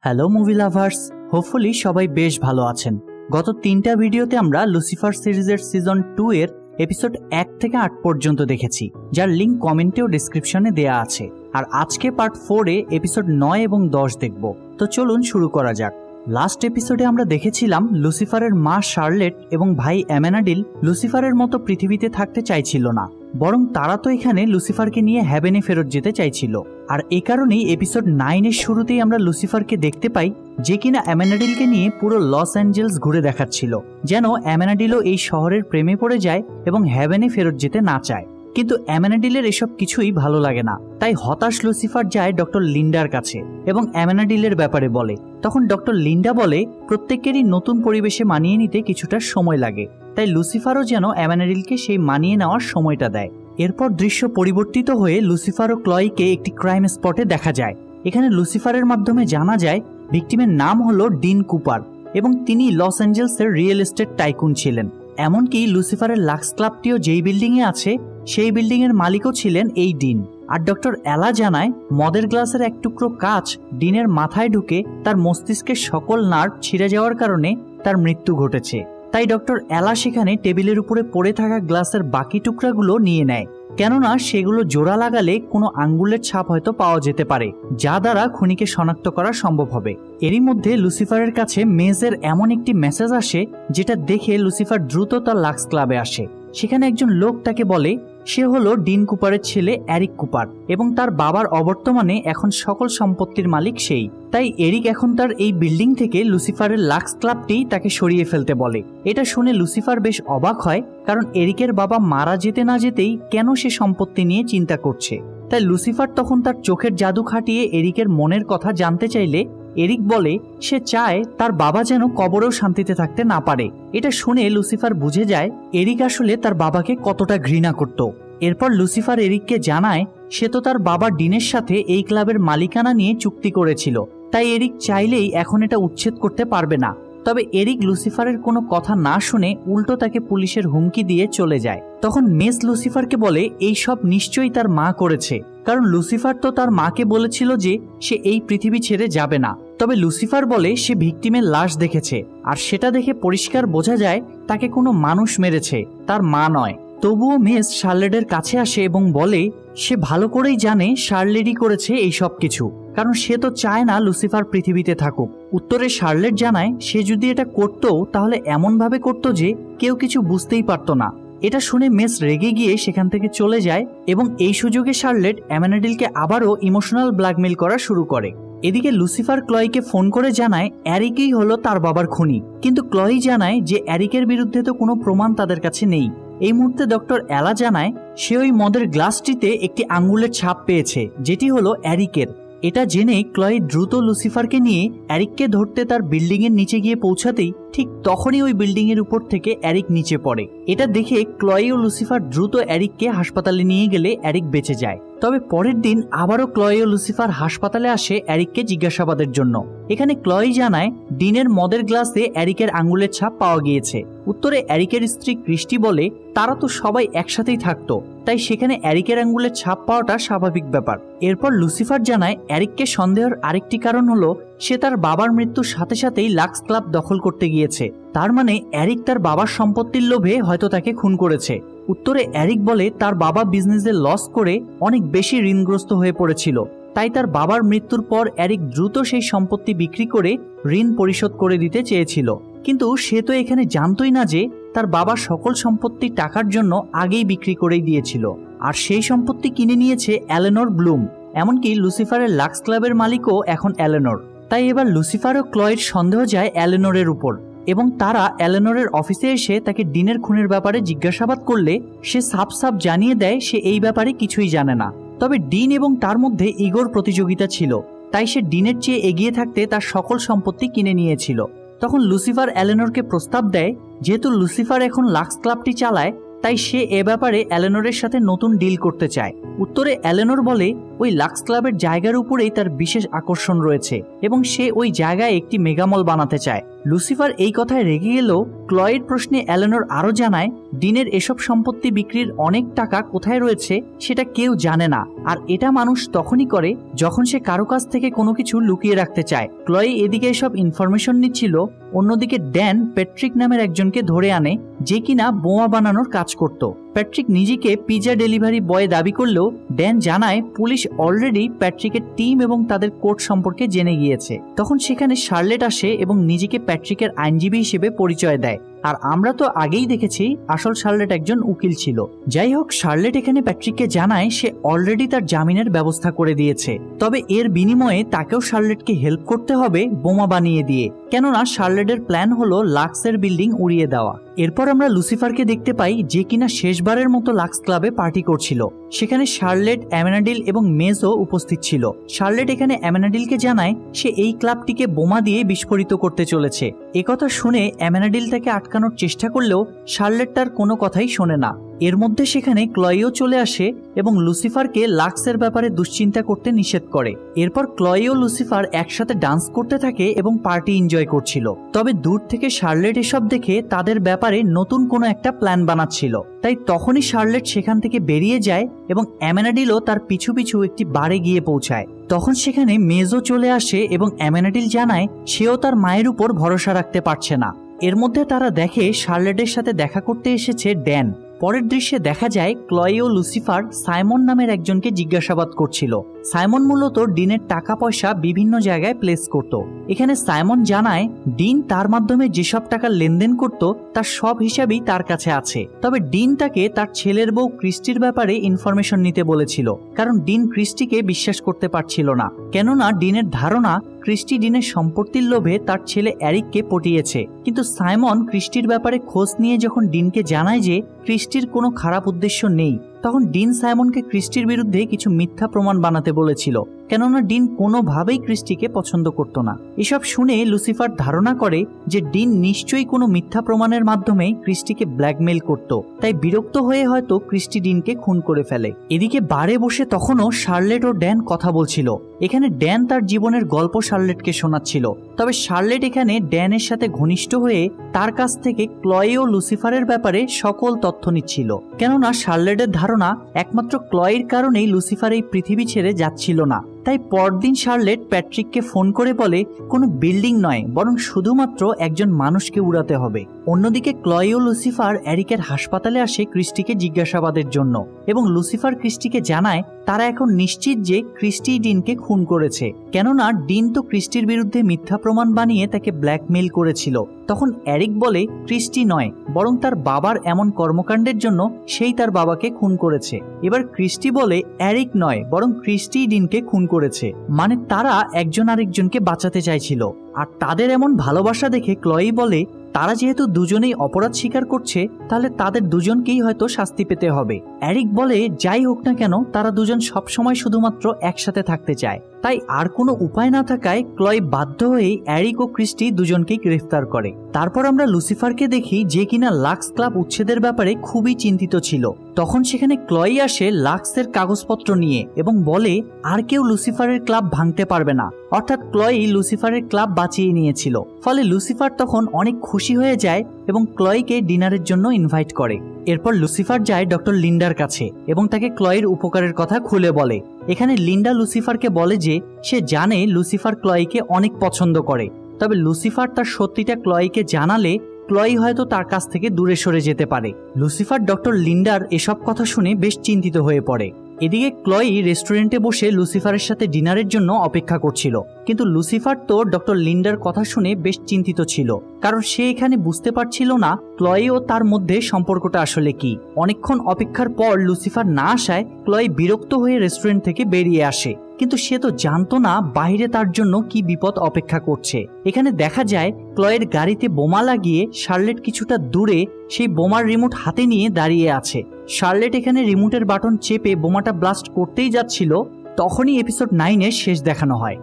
Hello movie lovers, hopefully সবাই বেশ ভালো আছেন। গত 3টা ভিডিওতে আমরা লুসিফার সিরিজের সিজন 2 এর এপিসোড 1 থেকে 8 পর্যন্ত দেখেছি, যার লিঙ্ক কমেন্টে ও ডেসক্রিপশনে দেয়া আছে। আর আজকে পার্ট 4 এ এপিসোড 9 এবং 10 দেখব। তো চলুন শুরু করা যাক। লাস্ট এপিসোডে আমরা দেখেছিলাম লুসিফারের মা শার্লেট এবং ভাই অ্যামেনাডিল লুসিফারের মতো পৃথিবীতে থাকতে চাইছিল না, বরং তারা তো এখানে লুসিফারকে নিয়ে হ্যাভেনে ফেরত যেতে চাইছিল। আর এই কারণেই এপিসোড 9 এর শুরুতেই আমরা লুসিফারকে দেখতে পাই, যে কিনা অ্যামেনাডিলকে নিয়ে পুরো লস অ্যাঞ্জেলস ঘুরে দেখাচ্ছিল, যেন অ্যামেনাডিলও এই শহরের প্রেমে পড়ে যায় এবং হ্যাভেনে ফেরত যেতে না চায়। কিন্তু অ্যামেনাডিলের এসব কিছুই ভালো লাগে না, তাই হতাশ লুসিফার যায় ডক্টর লিন্ডার কাছে এবং অ্যামেনাডিলের ব্যাপারে বলে। তখন ডক্টর লিন্ডা বলে প্রত্যেকেরই নতুন পরিবেশে মানিয়ে নিতে কিছুটা সময় লাগে, তাই লুসিফারও যেন অ্যামেনাডিলকে সেই মানিয়ে নেওয়ার সময়টা দেয়। এরপর দৃশ্য পরিবর্তিত হয়ে লুসিফার ও ক্লয়কে একটি ক্রাইম স্পটে দেখা যায়। এখানে লুসিফারের মাধ্যমে জানা যায় ভিকটিমের নাম হলো ডিন কুপার এবং তিনি লস অ্যাঞ্জেলসের রিয়েল এস্টেট টাইকুন ছিলেন। এমনকি লুসিফারের লাক্স ক্লাবটিও যেই বিল্ডিংয়ে আছে সেই বিল্ডিংয়ের মালিকও ছিলেন এই ডিন। আর ডক্টর অ্যালা জানায় মদের গ্লাসের এক টুকরো কাঁচ ডিনের মাথায় ঢুকে তার মস্তিষ্কের সকল নার্ভ ছিঁড়ে যাওয়ার কারণে তার মৃত্যু ঘটেছে। তাই ডক্টর অ্যালা সেখানে টেবিলের উপরে পড়ে থাকা গ্লাসের বাকি টুকরাগুলো নিয়ে নেয়, কেননা সেগুলো জোড়া লাগালে কোনো আঙ্গুলের ছাপ হয়তো পাওয়া যেতে পারে, যা দ্বারা খুনিকে শনাক্ত করা সম্ভব হবে। এরই মধ্যে লুসিফারের কাছে মেজের এমন একটি মেসেজ আসে, যেটা দেখে লুসিফার দ্রুত তার লাক্স ক্লাবে আসে। সেখানে একজন লোক তাকে বলে সে হলো ডিন কুপারের ছেলে এরিক কুপার এবং তার বাবার অবর্তমানে এখন সকল সম্পত্তির মালিক সেই। তাই এরিক এখন তার এই বিল্ডিং থেকে লুসিফারের লাক্স ক্লাবটি তাকে সরিয়ে ফেলতে বলে। এটা শুনে লুসিফার বেশ অবাক হয়, কারণ এরিকের বাবা মারা যেতে না যেতেই কেন সে সম্পত্তি নিয়ে চিন্তা করছে। তাই লুসিফার তখন তার চোখের জাদু খাটিয়ে এরিকের মনের কথা জানতে চাইলে এরিক বলে সে চায় তার বাবা যেন কবরেও শান্তিতে থাকতে না পারে। এটা শুনে লুসিফার বুঝে যায় এরিক আসলে তার বাবাকে কতটা ঘৃণা করত। এরপর লুসিফার এরিককে জানায় সে তো তার বাবা ডিনের সাথে এই ক্লাবের মালিকানা নিয়ে চুক্তি করেছিল, তাই এরিক চাইলেই এখন এটা উচ্ছেদ করতে পারবে না। তবে এরিক লুসিফারের কোনো কথা না শুনে উল্টো তাকে পুলিশের হুমকি দিয়ে চলে যায়। তখন মেস লুসিফারকে বলে এই সব নিশ্চয়ই তার মা করেছে, কারণ লুসিফার তো তার মাকে বলেছিল যে সে এই পৃথিবী ছেড়ে যাবে না। তবে লুসিফার বলে সে ভিকটিমের লাশ দেখেছে, আর সেটা দেখে পরিষ্কার বোঝা যায় তাকে কোনো মানুষ মেরেছে, তার মা নয়। তবুও মেস শার্লেটের কাছে আসে এবং বলে সে ভালো করেই জানে শার্লেটই করেছে এই সব কিছু, কারণ সে তো চায় না লুসিফার পৃথিবীতে থাকুক। উত্তরে শার্লেট জানায় সে যদি এটা করত তাহলে এমনভাবে করত যে কেউ কিছু বুঝতেই পারত না। এটা শুনে মেস রেগে গিয়ে সেখান থেকে চলে যায় এবং এই সুযোগে শার্লেট অ্যামেনাডিলকে আবারও ইমোশনাল ব্ল্যাকমেইল করা শুরু করে। এদিকে লুসিফার ক্লয়কে ফোন করে জানায় এরিকই হলো তার বাবার খুনি, কিন্তু ক্লয় জানায় যে এরিকের বিরুদ্ধে তো কোনো প্রমাণ তাদের কাছে নেই। এই মুহূর্তে ডক্টর অ্যালা জানায় সে ওই মদের গ্লাসটিতে একটি আঙ্গুলের ছাপ পেয়েছে, যেটি হলো এরিকের। এটা জেনে ক্লয় দ্রুত লুসিফারকে নিয়ে এরিককে ধরতে তার বিল্ডিং এর নিচে গিয়ে পৌঁছাতেই ঠিক তখনই ওই বিল্ডিং এর উপর থেকে এরিক নিচে পড়ে। এটা দেখে ক্লয় ও লুসিফার দ্রুত এরিককে হাসপাতালে নিয়ে গেলে এরিক বেঁচে যায়। তবে পরের দিন আবারও ক্লয় ও লুসিফার হাসপাতালে আসে এরিককে জিজ্ঞাসাবাদের জন্য। এখানে ক্লয় জানায় ডিনের মদের গ্লাসে এরিকের আঙ্গুলের ছাপ পাওয়া গিয়েছে। উত্তরে এরিকের স্ত্রী ক্রিস্টি বলে তারা তো সবাই একসাথেই থাকতো, তাই সেখানে এরিকের আঙ্গুলের ছাপ পাওয়াটা স্বাভাবিক ব্যাপার। এরপর লুসিফার জানায় এরিককে সন্দেহের আরেকটি কারণ হলো সে তার বাবার মৃত্যুর সাথে সাথেই লাক্স ক্লাব দখল করতে গিয়েছে, তার মানে এরিক তার বাবার সম্পত্তির লোভে হয়তো তাকে খুন করেছে। উত্তরে এরিক বলে তার বাবা বিজনেসে লস করে অনেক বেশি ঋণগ্রস্ত হয়ে পড়েছিল, তাই তার বাবার মৃত্যুর পর এরিক দ্রুত সেই সম্পত্তি বিক্রি করে ঋণ পরিশোধ করে দিতে চেয়েছিল। কিন্তু সে তো এখানে জানতই না যে তার বাবা সকল সম্পত্তি টাকার জন্য আগেই বিক্রি করেই দিয়েছিল, আর সেই সম্পত্তি কিনে নিয়েছে এলেনর ব্লুম। এমনকি লুসিফারের লাক্স ক্লাবের মালিকও এখন এলেনর। তাই এবার লুসিফার ও ক্লয়ের সন্দেহ যায় এলেনরের উপর এবং তারা এলেনরের অফিসে এসে তাকে ডিনের খুনের ব্যাপারে জিজ্ঞাসাবাদ করলে সে সাফ সাফ জানিয়ে দেয় সে এই ব্যাপারে কিছুই জানে না। তবে ডিন এবং তার মধ্যে ইগোর প্রতিযোগিতা ছিল, তাই সে ডিনের চেয়ে এগিয়ে থাকতে তার সকল সম্পত্তি কিনে নিয়েছিল। তখন লুসিফার এলেনরকে প্রস্তাব দেয় যেহেতু লুসিফার এখন লাক্স ক্লাবটি চালায়, তাই সে এ ব্যাপারে এলেনোরের সাথে নতুন ডিল করতে চায়। উত্তরে এলেনোর বলে ওই লাক্স ক্লাবের জায়গার উপরেই তার বিশেষ আকর্ষণ রয়েছে এবং সে ওই জায়গায় একটি মেগামল বানাতে চায়। লুসিফার এই কথায় রেগে গেলেও ক্লয়ের প্রশ্নে এলেনোর আরও জানায় ডিনের এসব সম্পত্তি বিক্রির অনেক টাকা কোথায় রয়েছে সেটা কেউ জানে না, আর এটা মানুষ তখনই করে যখন সে কারো কাছ থেকে কোনো কিছু লুকিয়ে রাখতে চায়। ক্লয় এদিকে এসব ইনফরমেশন নিচ্ছিল, অন্যদিকে ড্যান প্যাট্রিক নামের একজনকে ধরে আনে যে কিনা বোমা বানানোর কাজ করত। প্যাট্রিক নিজেকে পিজা ডেলিভারি বয় দাবি করলেও ড্যান জানায় পুলিশ অলরেডি প্যাট্রিকের টিম এবং তাদের কোর্ট সম্পর্কে জেনে গিয়েছে। তখন সেখানে শার্লেট আসে এবং নিজেকে প্যাট্রিকের আইনজীবী হিসেবে পরিচয় দেয়, আর আমরা তো আগেই দেখেছি আসল শার্লেট একজন উকিল ছিল। যাই হোক, শার্লেট এখানে প্যাট্রিককে জানায় সে অলরেডি তার জামিনের ব্যবস্থা করে দিয়েছে, তবে এর বিনিময়ে তাকেও শার্লেটকে হেল্প করতে হবে বোমা বানিয়ে দিয়ে, কেননা শার্লেটের প্ল্যান হলো লাক্সের বিল্ডিং উড়িয়ে দেওয়া। এরপর আমরা লুসিফারকে দেখতে পাই যে কিনা শেষবারের মতো লাক্স ক্লাবে পার্টি করছিল। সেখানে শার্লেট, অ্যামেনাডিল এবং মেজও উপস্থিত ছিল। শার্লেট এখানে অ্যামেনাডিলকে জানায় সে এই ক্লাবটিকে বোমা দিয়ে বিস্ফোরিত করতে চলেছে। একথা শুনে অ্যামেনাডিল তাকে আটকানোর চেষ্টা করলেও শার্লেট তার কোনো কথাই শোনে না। এর মধ্যে সেখানে ক্লয়েও চলে আসে এবং লুসিফারকে লাক্সের ব্যাপারে দুশ্চিন্তা করতে নিষেধ করে। এরপর ক্লয় ও লুসিফার একসাথে ডান্স করতে থাকে এবং পার্টি এনজয় করছিল। তবে দূর থেকে শার্লেট এসব দেখে তাদের ব্যাপারে নতুন কোনো একটা প্ল্যান বানাচ্ছিল, তাই তখনই শার্লেট সেখান থেকে বেরিয়ে যায় এবং অ্যামেনাডিলও তার পিছু পিছু একটি বারে গিয়ে পৌঁছায়। তখন সেখানে মেজও চলে আসে এবং অ্যামেনাডিল জানায় সেও তার মায়ের উপর ভরসা রাখতে পারছে না। এর মধ্যে তারা দেখে শার্লেটের সাথে দেখা করতে এসেছে ড্যান। পরের দৃশ্যে দেখা যায় ক্লয় ও লুসিফার সাইমন নামের একজনকে জিজ্ঞাসাবাদ করছিল। সাইমন মূলত ডিনের টাকা পয়সা বিভিন্ন জায়গায় প্লেস করত। এখানে সাইমন জানায় ডিন তার মাধ্যমে যেসব টাকা লেনদেন করত তার সব হিসাবই তার কাছে আছে, তবে ডিন তাকে তার ছেলের বউ ক্রিস্টির ব্যাপারে ইনফরমেশন নিতে বলেছিল, কারণ ডিন ক্রিস্টিকে বিশ্বাস করতে পারছিল না, কেননা ডিনের ধারণা ক্রিস্টি ডিনের সম্পত্তির লোভে তার ছেলে এরিককে পটিয়েছে। কিন্তু সাইমন ক্রিস্টির ব্যাপারে খোঁজ নিয়ে যখন ডিনকে জানায় যে ক্রিস্টির কোনো খারাপ উদ্দেশ্য নেই, তখন ডিন সাইমনকে ক্রিস্টির বিরুদ্ধে কিছু মিথ্যা প্রমাণ বানাতে বলেছিল, কেননা ডিন কোনোভাবেই ক্রিস্টিকে পছন্দ করত না। এসব শুনে লুসিফার ধারণা করে যে ডিন নিশ্চয়ই কোনো মিথ্যা প্রমাণের মাধ্যমে ক্রিস্টিকে ব্ল্যাকমেইল করত, তাই বিরক্ত হয়ে হয়তো ক্রিস্টি ডিনকে খুন করে ফেলে। এদিকে বারে বসে তখনও শার্লেট ও ড্যান কথা বলছিল। এখানে ড্যান তার জীবনের গল্প শার্লেটকে শোনাচ্ছিল, তবে শার্লেট এখানে ড্যানের সাথে ঘনিষ্ঠ হয়ে তার কাছ থেকে ক্লয় ও লুসিফারের ব্যাপারে সকল তথ্য নিচ্ছিল, কেননা শার্লেটের ধারণা একমাত্র ক্লয়ের কারণেই লুসিফার এই পৃথিবী ছেড়ে যাচ্ছিল না। তাই পরদিন শার্লেট প্যাট্রিককে ফোন করে বলে কোনো বিল্ডিং নয়, বরং শুধুমাত্র একজন মানুষকে উড়াতে হবে। অন্যদিকে ক্লয় ও লুসিফার এরিকের হাসপাতালে আসে ক্রিস্টিকে জিজ্ঞাসাবাদের জন্য এবং লুসিফার ক্রিস্টিকে জানায় তারা এখন নিশ্চিত যে ক্রিস্টি ডিনকে খুন করেছে, কেননা ডিন তো ক্রিস্টির বিরুদ্ধে মিথ্যা প্রমাণ বানিয়ে তাকে ব্ল্যাকমেইল করেছিল। তখন এরিক বলে ক্রিস্টি নয়, বরং তার বাবার এমন কর্মকাণ্ডের জন্য সেই তার বাবাকে খুন করেছে। এবার ক্রিস্টি বলে এরিক নয়, বরং ক্রিস্টি ডিনকে খুন করেছে, মানে তারা একজন আরেকজনকে বাঁচাতে চাইছিল। আর তাদের এমন ভালোবাসা দেখে ক্লয়ই বলে তারা যেহেতু দুজনেই অপরাধ স্বীকার করছে, তাহলে তাদের দুজনকেই হয়তো শাস্তি পেতে হবে। এরিক বলে যাই হোক না কেন তারা দুজন সবসময় শুধুমাত্র একসাথে থাকতে চায়, তাই আর কোনো উপায় না থাকায় ক্লয় বাধ্য হয়ে এরিক ও ক্রিস্টি দুজনকেই গ্রেফতার করে। তারপর আমরা লুসিফারকে দেখি যে কিনা লাক্স ক্লাব উচ্ছেদের ব্যাপারে খুবই চিন্তিত ছিল। তখন সেখানে ক্লয় আসে লাক্সের কাগজপত্র নিয়ে এবং বলে আর কেউ লুসিফারের ক্লাব ভাঙতে পারবে না, অর্থাৎ ক্লয় লুসিফারের ক্লাব বাঁচিয়ে নিয়েছিল। ফলে লুসিফার তখন অনেক খুশি হয়ে যায় এবং ক্লয়কে ডিনারের জন্য ইনভাইট করে। এরপর লুসিফার যায় ডক্টর লিন্ডার কাছে এবং তাকে ক্লয়ের উপকারের কথা খুলে বলে। এখানে লিন্ডা লুসিফারকে বলে যে সে জানে লুসিফার ক্লয়কে অনেক পছন্দ করে, তবে লুসিফার তার সত্যিটা ক্লয়কে জানালে ক্লয় হয়তো তার কাছ থেকে দূরে সরে যেতে পারে। লুসিফার ডক্টর লিন্ডার এসব কথা শুনে বেশ চিন্তিত হয়ে পড়ে। এদিকে ক্লয় রেস্টুরেন্টে বসে লুসিফারের সাথে ডিনারের জন্য অপেক্ষা করছিল, কিন্তু লুসিফার তো ডক্টর লিন্ডার কথা শুনে বেশ চিন্তিত ছিল, কারণ সে এখানে বুঝতে পারছিল না ক্লয় ও তার মধ্যে সম্পর্কটা আসলে কি। অনেকক্ষণ অপেক্ষার পর লুসিফার না আসায় ক্লয় বিরক্ত হয়ে রেস্টুরেন্ট থেকে বেরিয়ে আসে, কিন্তু সে তো জানতো না বাইরে তার জন্য কি বিপদ অপেক্ষা করছে। এখানে দেখা যায় ক্লয়ের গাড়িতে বোমা লাগিয়ে শার্লেট কিছুটা দূরে সেই বোমার রিমোট হাতে নিয়ে দাঁড়িয়ে আছে। শার্লেট এখানে রিমোটের বাটন চেপে বোমাটা ব্লাস্ট করতেই যাচ্ছিল, তখনই এপিসোড 9-এর শেষ দেখানো হয়।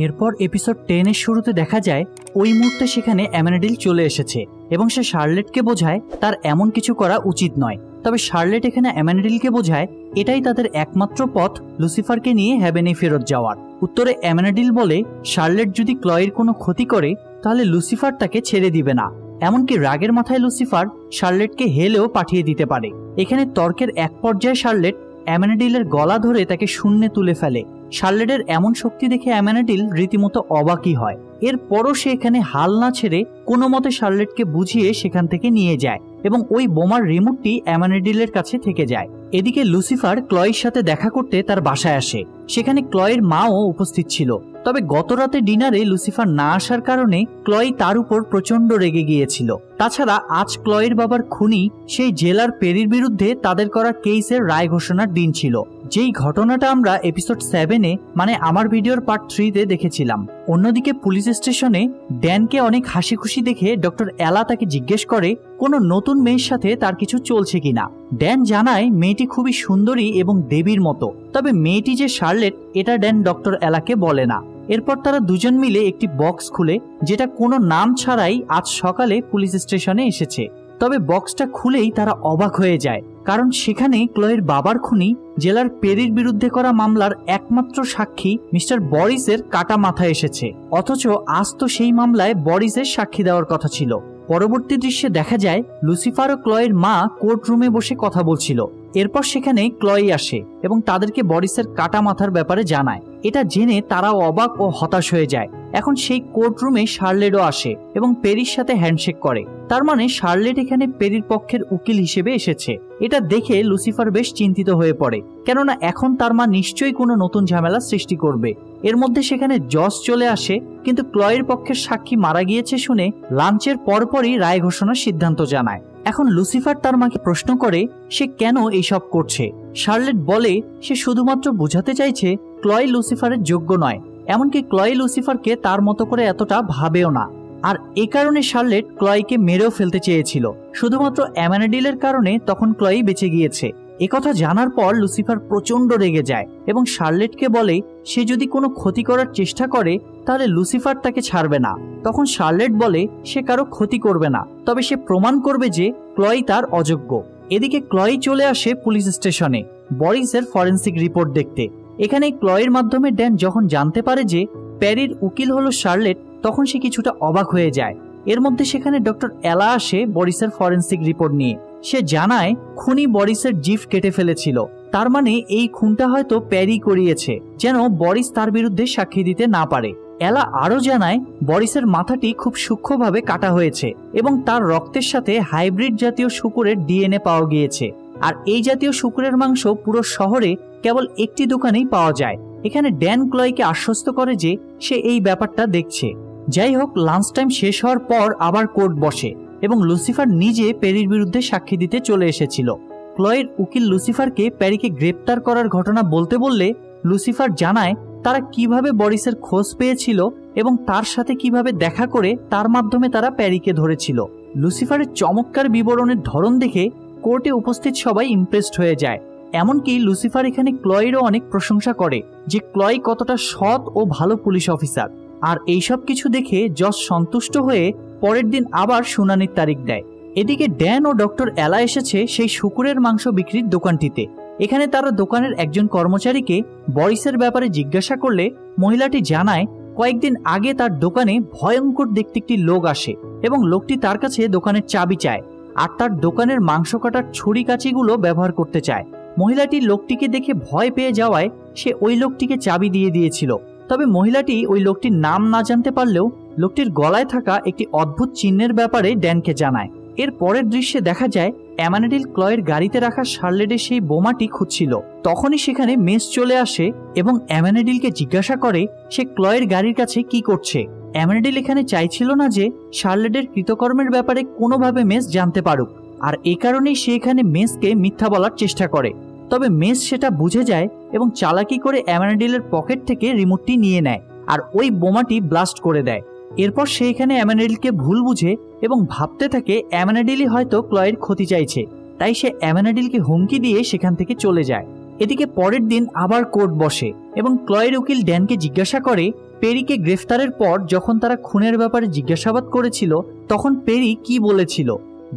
এরপর এপিসোড 10-এর শুরুতে দেখা যায় ওই মুহূর্তে সেখানে অ্যামেনাডিল চলে এসেছে এবং সে শার্লেটকে বোঝায় তার এমন কিছু করা উচিত নয়, তবে শার্লেট এখানে অ্যামান্ডেলকে বোঝায় এটাই তাদের একমাত্র পথ লুসিফারকে নিয়ে হ্যাভেনে ফেরত যাওয়ার। উত্তরে অ্যামান্ডেল বলে শার্লেট যদি ক্লয়ের কোনো ক্ষতি করে তাহলে লুসিফার তাকে ছেড়ে দিবে না, এমনকি রাগের মাথায় লুসিফার শার্লেটকে হেলেও পাঠিয়ে দিতে পারে। এখানে তর্কের এক পর্যায়ে শার্লেট অ্যামান্ডেলের গলা ধরে তাকে শূন্যে তুলে ফেলে। শার্লেটের এমন শক্তি দেখে অ্যামান্ডেল রীতিমতো অবাকই হয়। এরপরও সে এখানে হাল না ছেড়ে কোনো মতে শার্লেটকে বুঝিয়ে সেখান থেকে নিয়ে যায় এবং ওই বোমার রিমোটটি অ্যামান্ডেলের কাছে থেকে যায়। এদিকে লুসিফার ক্লয়ের সাথে দেখা করতে তার বাসায় আসে। সেখানে ক্লয়ের মাও উপস্থিত ছিল। তবে গত রাতে ডিনারে লুসিফার না আসার কারণে ক্লয় তার উপর প্রচন্ড রেগে গিয়েছিল। তাছাড়া আজ ক্লয়ের বাবার খুনি সেই জেলার পেরির বিরুদ্ধে তাদের করা কেসের রায় ঘোষণার দিন ছিল, যেই ঘটনাটা আমরা এপিসোড 7-এ মানে আমার ভিডিওর পার্ট 3-তে দেখেছিলাম। অন্যদিকে পুলিশ স্টেশনে ড্যানকে অনেক হাসি খুশি দেখে ডক্টর এলা তাকে জিজ্ঞেস করে কোনো নতুন মেয়ের সাথে তার কিছু চলছে কিনা। ড্যান জানায় মেয়েটি খুবই সুন্দরী এবং দেবীর মতো, তবে মেয়েটি যে শার্লেট এটা ড্যান ডক্টর এলাকে বলে না। এরপর তারা দুজন মিলে একটি বক্স খুলে যেটা কোনো নাম ছাড়াই আজ সকালে পুলিশ স্টেশনে এসেছে। তবে বক্সটা খুলেই তারা অবাক হয়ে যায়, কারণ সেখানে ক্লয়ের বাবার খুনি জেলার পেরির বিরুদ্ধে করা মামলার একমাত্র সাক্ষী মিস্টার বরিসের কাটা মাথা এসেছে। অথচ আজ তো সেই মামলায় বরিসের সাক্ষী দেওয়ার কথা ছিল। পরবর্তী দৃশ্যে দেখা যায় লুসিফার ও ক্লয়ের মা কোর্ট রুমে বসে কথা বলছিল। এরপর সেখানে ক্লয় আসে এবং তাদেরকে বরিসের কাটা মাথার ব্যাপারে জানায়। এটা জেনে তারাও অবাক ও হতাশ হয়ে যায়। এখন সেই কোর্ট রুমে শার্লেটও আসে এবং পেরির সাথে হ্যান্ডশেক করে। তার মানে শার্লেট এখানে পেরির পক্ষের উকিল হিসেবে এসেছে। এটা দেখে লুসিফার বেশ চিন্তিত হয়ে পড়ে, কেননা এখন তার মা নিশ্চয়ই কোনো নতুন ঝামেলা সৃষ্টি করবে। এর মধ্যে সেখানে জজ চলে আসে, কিন্তু ক্লয়ের পক্ষের সাক্ষী মারা গিয়েছে শুনে লাঞ্চের পরপরই রায় ঘোষণার সিদ্ধান্ত জানায়। এখন লুসিফার তার মাকে প্রশ্ন করে সে কেন এইসব করছে। শার্লেট বলে সে শুধুমাত্র বোঝাতে চাইছে ক্লয় লুসিফারের যোগ্য নয়, এমনকি ক্লয় লুসিফারকে তার মতো করে এতটা ভাবেও না। আর এ কারণে শার্লেট ক্লয়কে মেরেও ফেলতে চেয়েছিল, শুধুমাত্র অ্যামান্ডেলের কারণে তখন ক্লয় বেঁচে গিয়েছে। একথা জানার পর লুসিফার প্রচন্ড রেগে যায় এবং শার্লেটকে বলে সে যদি কোনো ক্ষতি করার চেষ্টা করে তাহলে লুসিফার তাকে ছাড়বে না। তখন শার্লেট বলে সে কারো ক্ষতি করবে না, তবে সে প্রমাণ করবে যে ক্লয় তার অযোগ্য। এদিকে ক্লয় চলে আসে পুলিশ স্টেশনে বরিসের ফরেন্সিক রিপোর্ট দেখতে। এখানে ক্লয়ের মাধ্যমে ড্যান যখন জানতে পারে যে প্যারির উকিল হলো শার্লেট, তখন সে কিছুটা অবাক হয়ে যায়। এর মধ্যে সেখানে ডক্টর এলা আসে বরিসের ফরেন্সিক রিপোর্ট নিয়ে। সে জানায় খুনি বরিসের জিভ কেটে ফেলেছিল, তার মানে এই খুনটা হয়তো প্যারি করিয়েছে যেন বরিস তার বিরুদ্ধে সাক্ষী দিতে না পারে। এলা আরো জানায় বরিসের মাথাটি খুব সূক্ষ্মভাবে কাটা হয়েছে এবং তার রক্তের সাথে হাইব্রিড জাতীয় শূকরের ডিএনএ পাওয়া গিয়েছে। আর এই জাতীয় শূকরের মাংস পুরো শহরে কেবল একটি দোকানেই পাওয়া যায়। এখানে ড্যান ক্লয়কে আশ্বস্ত করে যে সে এই ব্যাপারটা দেখছে। যাই হোক, লাঞ্চ টাইম শেষ হওয়ার পর আবার কোর্ট বসে এবং লুসিফার নিজে প্যারির বিরুদ্ধে সাক্ষী দিতে চলে এসেছিল। ক্লয়ের উকিল লুসিফারকে প্যারিকে গ্রেপ্তার করার ঘটনা বলতে বললে লুসিফার জানায় তারা কিভাবে বরিসের খোঁজ পেয়েছিল এবং তার সাথে কিভাবে দেখা করে তার মাধ্যমে তারা প্যারিকে ধরেছিল। লুসিফারের চমৎকার বিবরণের ধরন দেখে কোর্টে উপস্থিত সবাই ইমপ্রেসড হয়ে যায়। এমনকি লুসিফার এখানে ক্লয়েরও অনেক প্রশংসা করে যে ক্লয় কতটা সৎ ও ভালো পুলিশ অফিসার। আর এইসব কিছু দেখে জজ সন্তুষ্ট হয়ে পরের দিন আবার শুনানির তারিখ দেয়। এদিকে ড্যান ও ডক্টর এলা এসেছে সেই শুকুরের মাংস বিক্রির দোকানটিতে। এখানে তারা দোকানের একজন কর্মচারীকে বরিসের ব্যাপারে জিজ্ঞাসা করলে মহিলাটি জানায় কয়েকদিন আগে তার দোকানে ভয়ঙ্কর দেখতে একটি লোক আসে এবং লোকটি তার কাছে দোকানের চাবি চায় আর তার দোকানের মাংস কাটার ছুরি কাঁচিগুলো ব্যবহার করতে চায়। মহিলাটি লোকটিকে দেখে ভয় পেয়ে যাওয়ায় সে ওই লোকটিকে চাবি দিয়ে দিয়েছিল। তবে মহিলাটি ওই লোকটির নাম না জানতে পারলেও লোকটির গলায় থাকা একটি অদ্ভুত চিহ্নের ব্যাপারে ড্যানকে জানায়। এর পরের দৃশ্যে দেখা যায় অ্যামান্ডেল ক্লয়ের গাড়িতে রাখা শার্লেটের সেই বোমাটি খুঁজছিল। তখনই সেখানে মেস চলে আসে এবং অ্যামান্ডেলকে জিজ্ঞাসা করে সে ক্লয়ের গাড়ির কাছে কি করছে। অ্যামান্ডেল এখানে চাইছিল না যে শার্লেটের কৃতকর্মের ব্যাপারে কোনোভাবে মেস জানতে পারুক, আর এই কারণেই সে এখানে মেসকে মিথ্যা বলার চেষ্টা করে। তবে মেস সেটা বুঝে যায় এবং চালাকি করে অ্যামান্ডেলের পকেট থেকে রিমোটটি নিয়ে নেয় আর ওই বোমাটি ব্লাস্ট করে দেয়। এরপর সে এখানে অ্যামান্ডেলকে ভুল বুঝে এবং ভাবতে থাকে অ্যামান্ডেলই হয়তো ক্লয়ের ক্ষতি চাইছে, তাই সে অ্যামান্ডেলকে হুমকি দিয়ে সেখান থেকে চলে যায়। এদিকে পরের দিন আবার কোর্ট বসে এবং ক্লয়ের উকিল ড্যানকে জিজ্ঞাসা করে পেরিকে গ্রেফতারের পর যখন তারা খুনের ব্যাপারে জিজ্ঞাসাবাদ করেছিল তখন পেরি কি বলেছিল।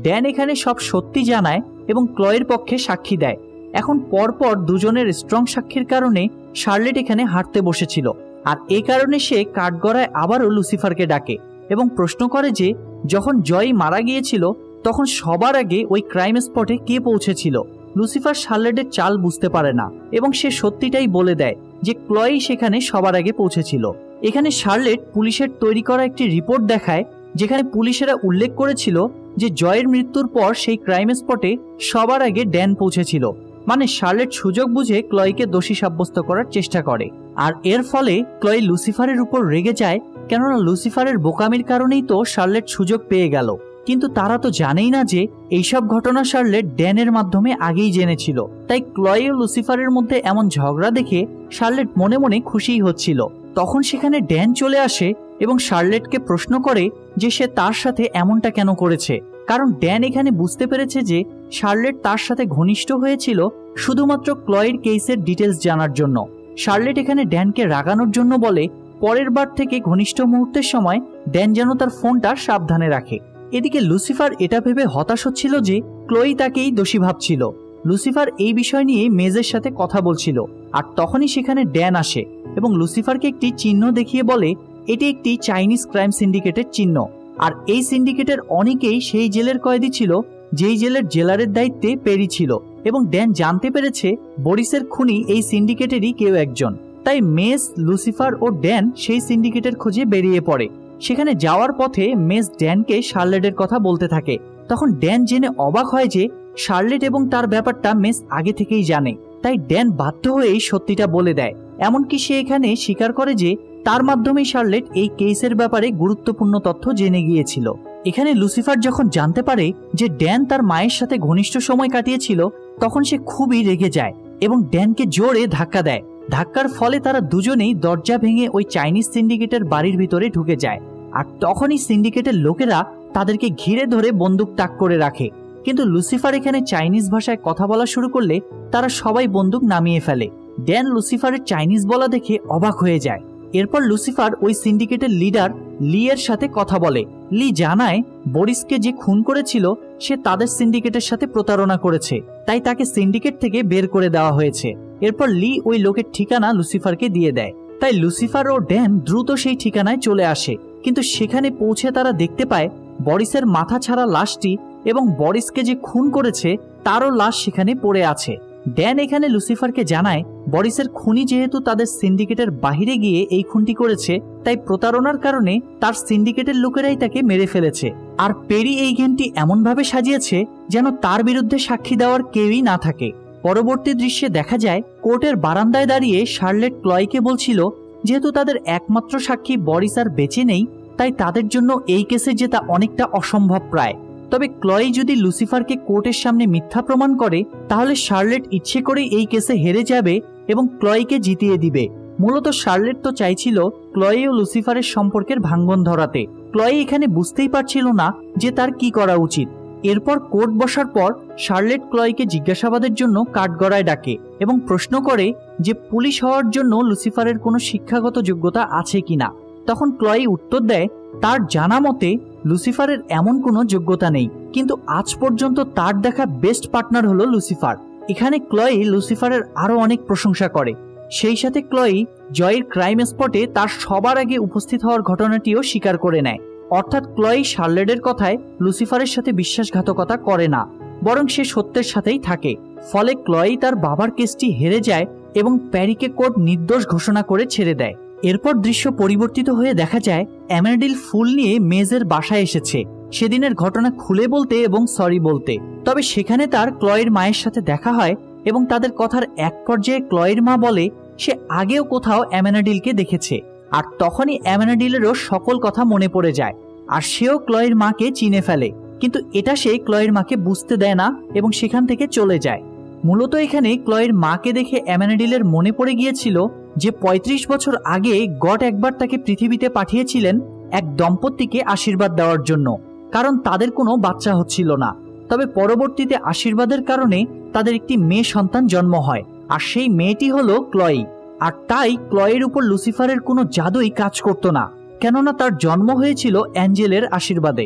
ড্যান এখানে সব সত্যি জানায় এবং ক্লয়ের পক্ষে সাক্ষী দেয়। এখন পরপর দুজনের স্ট্রং সাক্ষীর কারণে শার্লেট এখানে হাঁটতে বসেছিল, আর এই কারণে সে কাঠগড়ায় আবারও লুসিফারকে ডাকে এবং প্রশ্ন করে যে যখন জয় মারা গিয়েছিল তখন সবার আগে ওই ক্রাইম স্পটে কে পৌঁছেছিল। লুসিফার শার্লেটের চাল বুঝতে পারে না এবং সে সত্যিটাই বলে দেয় যে ক্লয় সেখানে সবার আগে পৌঁছেছিল। এখানে শার্লেট পুলিশের তৈরি করা একটি রিপোর্ট দেখায় যেখানে পুলিশেরা উল্লেখ করেছিল যে জয়ের মৃত্যুর পর সেই ক্রাইম স্পটে সবার আগে ড্যান পৌঁছেছিল। মানে শার্লেট সুযোগ বুঝে ক্লয়কে দোষী সাব্যস্ত করার চেষ্টা করে, আর এর ফলে ক্লয় লুসিফারের উপর রেগে যায়, কেননা লুসিফারের বোকামির কারণেই তো শার্লেট সুযোগ পেয়ে গেল। কিন্তু তারা তো জানেই না যে এইসব ঘটনা শার্লেট ড্যানের মাধ্যমে আগেই জেনেছিল। তাই ক্লয় ও লুসিফারের মধ্যে এমন ঝগড়া দেখে শার্লেট মনে মনে খুশিই হচ্ছিল। তখন সেখানে ড্যান চলে আসে এবং শার্লেটকে প্রশ্ন করে যে সে তার সাথে এমনটা কেন করেছে, কারণ ড্যান এখানে বুঝতে পেরেছে যে শার্লেট তার সাথে ঘনিষ্ঠ হয়েছিল শুধুমাত্র ক্লয়ের কেসের ডিটেলস জানার জন্য। শার্লেট এখানে ড্যানকে রাগানোর জন্য বলে পরের বার থেকে ঘনিষ্ঠ মুহূর্তের সময় ড্যান যেন তার ফোনটা সাবধানে রাখে। এদিকে লুসিফার এটা ভেবে হতাশ হচ্ছিল যে ক্লয়ি তাকেই দোষী ভাবছিল। লুসিফার এই বিষয় নিয়ে মেজের সাথে কথা বলছিল, আর তখনই সেখানে ড্যান আসে এবং লুসিফারকে একটি চিহ্ন দেখিয়ে বলে এটি একটি চাইনিজ ক্রাইম সিন্ডিকেটের চিহ্ন, আর এই সিন্ডিকেটের অনেকেই সেই জেলের কয়েদি ছিল যেই জেলের জেলারের দায়িত্বে পেরি ছিল, এবং ড্যান জানতে পেরেছে বরিসের খুনি এই সিন্ডিকেটেরই কেউ একজন। তাই মেস, লুসিফার ও ড্যান সেই সিন্ডিকেটের খোঁজে বেরিয়ে পড়ে। সেখানে যাওয়ার পথে মেস ড্যানকে শার্লেটের কথা বলতে থাকে। তখন ড্যান জেনে অবাক হয় যে শার্লেট এবং তার ব্যাপারটা মেস আগে থেকেই জানে। তাই ড্যান বাধ্য হয়েই সত্যিটা বলে দেয়, এমনকি সে এখানে স্বীকার করে যে তার মাধ্যমেই শার্লেট এই কেসের ব্যাপারে গুরুত্বপূর্ণ তথ্য জেনে গিয়েছিল। এখানে লুসিফার যখন জানতে পারে যে ড্যান তার মায়ের সাথে ঘনিষ্ঠ সময় কাটিয়েছিল তখন সে খুবই রেগে যায় এবং ড্যানকে জোরে ধাক্কা দেয়। ধাক্কার ফলে তারা দুজনেই দরজা ভেঙে ওই চাইনিজ সিন্ডিকেটের বাড়ির ভিতরে ঢুকে যায়, আর তখনই সিন্ডিকেটের লোকেরা তাদেরকে ঘিরে ধরে বন্দুক তাক করে রাখে। কিন্তু লুসিফার এখানে চাইনিজ ভাষায় কথা বলা শুরু করলে তারা সবাই বন্দুক নামিয়ে ফেলে। ড্যান লুসিফারের চাইনিজ বলা দেখে অবাক হয়ে যায়। এরপর লুসিফার ওই সিন্ডিকেটের লিডার লি এর সাথে কথা বলে। লি জানায় বরিসকে যে খুন করেছিল সে তাদের সিন্ডিকেটের সাথে প্রতারণা করেছে, তাই তাকে সিন্ডিকেট থেকে বের করে দেওয়া হয়েছে। এরপর লি ওই লোকের ঠিকানা লুসিফারকে দিয়ে দেয়। তাই লুসিফার ও ড্যান দ্রুত সেই ঠিকানায় চলে আসে, কিন্তু সেখানে পৌঁছে তারা দেখতে পায় বরিসের মাথা ছাড়া লাশটি এবং বরিসকে যে খুন করেছে তারও লাশ সেখানে পড়ে আছে। ড্যান এখানে লুসিফারকে জানায় বরিসের খুনি যেহেতু তাদের সিন্ডিকেটের বাহিরে গিয়ে এই খুনটি করেছে, তাই প্রতারণার কারণে তার সিন্ডিকেটের লোকেরাই তাকে মেরে ফেলেছে। আর পেরি এই গেমটি এমনভাবে সাজিয়েছে যেন তার বিরুদ্ধে সাক্ষী দেওয়ার কেউই না থাকে। পরবর্তী দৃশ্যে দেখা যায় কোর্টের বারান্দায় দাঁড়িয়ে শার্লেট ক্লয়কে বলছিল যেহেতু তাদের একমাত্র সাক্ষী বরিস আর বেঁচে নেই, তাই তাদের জন্য এই কেসে জেতা অনেকটা অসম্ভব প্রায়। তবে ক্লয় যদি লুসিফারকে কোর্টের সামনে মিথ্যা প্রমাণ করে তাহলে শার্লেট ইচ্ছে করে এই কেসে হেরে যাবে এবং ক্লয়কে জিতিয়ে দিবে। মূলত শার্লেট তো চাইছিল ক্লয় ও লুসিফারের সম্পর্কের ভাঙ্গন ধরাতে। ক্লয় এখানে বুঝতেই পারছিল না যে তার কি করা উচিত। এরপর কোর্ট বসার পর শার্লেট ক্লয়কে জিজ্ঞাসাবাদের জন্য কাঠগড়ায় ডাকে এবং প্রশ্ন করে যে পুলিশ হওয়ার জন্য লুসিফারের কোনো শিক্ষাগত যোগ্যতা আছে কিনা। তখন ক্লয় উত্তর দেয় তার জানা মতে লুসিফারের এমন কোনো যোগ্যতা নেই, কিন্তু আজ পর্যন্ত তার দেখা বেস্ট পার্টনার হলো লুসিফার। এখানে ক্লয় লুসিফারের আরো অনেক প্রশংসা করে। সেই সাথে ক্লয় জয়ের ক্রাইম স্পটে তার সবার আগে উপস্থিত হওয়ার ঘটনাটিও স্বীকার করে নেয়। অর্থাৎ ক্লয় শার্লেটের কথায় লুসিফারের সাথে বিশ্বাসঘাতকতা করে না, বরং সে সত্যের সাথেই থাকে। ফলে ক্লয় তার বাবার কেসটি হেরে যায় এবং প্যারিকে কোর্ট নির্দোষ ঘোষণা করে ছেড়ে দেয়। এরপর দৃশ্য পরিবর্তিত হয়ে দেখা যায় অ্যামেন্ডিল ফুল নিয়ে মেজের বাসায় এসেছে সেদিনের ঘটনা খুলে বলতে এবং সরি বলতে। তবে সেখানে তার ক্লয়ের মায়ের সাথে দেখা হয় এবং তাদের কথার এক পর্যায়ে ক্লয়ের মা বলে সে আগেও কোথাও অ্যামেন্ডিলকে দেখেছে, আর তখনই অ্যামেন্ডিলেরও সকল কথা মনে পড়ে যায় আর সেও ক্লয়ের মাকে চিনে ফেলে। কিন্তু এটা সে ক্লয়ের মাকে বুঝতে দেয় না এবং সেখান থেকে চলে যায়। মূলত এখানে ক্লয়ের মাকে দেখে অ্যামেন্ডিলের মনে পড়ে গিয়েছিল যে ৩৫ বছর আগে গড একবার তাকে পৃথিবীতে পাঠিয়েছিলেন এক দম্পতিকে আশীর্বাদ দেওয়ার জন্য, কারণ তাদের কোনো বাচ্চা হচ্ছিল না। তবে পরবর্তীতে আশীর্বাদের কারণে তাদের একটি মেয়ে সন্তান জন্ম হয়, আর সেই মেয়েটি হলো ক্লয়। আর তাই ক্লয়ের উপর লুসিফারের কোনো জাদুই কাজ করত না, কেননা তার জন্ম হয়েছিল অ্যাঞ্জেলের আশীর্বাদে।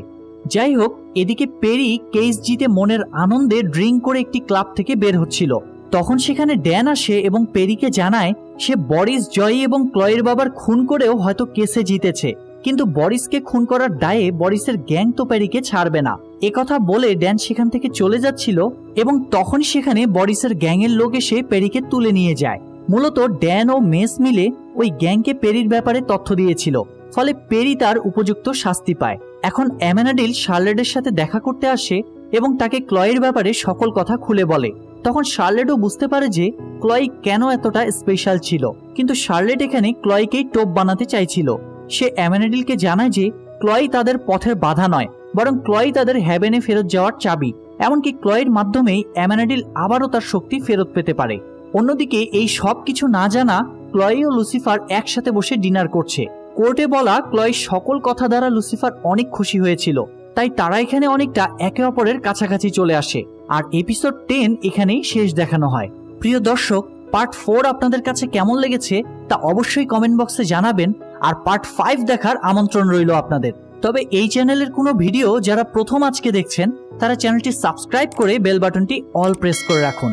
যাই হোক, এদিকে পেরি কেস জিতে মনের আনন্দে ড্রিঙ্ক করে একটি ক্লাব থেকে বের হচ্ছিল। তখন সেখানে ড্যান আসে এবং পেরিকে জানায় সে বরিস, জয়ী এবং ক্লয়ের বাবার খুন করেও হয়তো কেসে জিতেছে, কিন্তু বরিসকে খুন করার দায়ে বরিসের গ্যাং তো পেরিকে ছাড়বে না। একথা বলে ড্যান সেখান থেকে চলে যাচ্ছিল এবং তখন সেখানে বরিসের গ্যাংয়ের লোক এসে পেরিকে তুলে নিয়ে যায়। মূলত ড্যান ও মেস মিলে ওই গ্যাংকে পেরির ব্যাপারে তথ্য দিয়েছিল, ফলে পেরি তার উপযুক্ত শাস্তি পায়। এখন অ্যামেনাডিল শার্লেটের সাথে দেখা করতে আসে এবং তাকে ক্লয়ের ব্যাপারে সকল কথা খুলে বলে। তখন শার্লেটও বুঝতে পারে যে ক্লয় কেন এতটা স্পেশাল ছিল, কিন্তু শার্লেট এখানে ক্লয়কেই টোপ বানাতে চাইছিল। সে অ্যামেনাডিলকে জানায় যে ক্লয় তাদের পথের বাধা নয়, বরং ক্লয় তাদের হ্যাভেনে ফেরত যাওয়ার চাবি। এমনকি ক্লয়ের মাধ্যমেই অ্যামেনাডিল আবারও তার শক্তি ফেরত পেতে পারে। অন্যদিকে এই সব কিছু না জানা ক্লয় ও লুসিফার একসাথে বসে ডিনার করছে। কোর্টে বলা ক্লয় সকল কথা দ্বারা লুসিফার অনেক খুশি হয়েছিল, তাই তারা এখানে অনেকটা একে অপরের কাছাকাছি চলে আসে। আর এপিসোড 10 এখানেই শেষ দেখানো হয়। প্রিয় দর্শক, পার্ট 4 আপনাদের কাছে কেমন লেগেছে তা অবশ্যই কমেন্ট বক্সে জানাবেন, আর পার্ট 5 দেখার আমন্ত্রণ রইল আপনাদের। তবে এই চ্যানেলের কোনো ভিডিও যারা প্রথম আজকে দেখছেন তারা চ্যানেলটি সাবস্ক্রাইব করে বেল বাটনটি অল প্রেস করে রাখুন।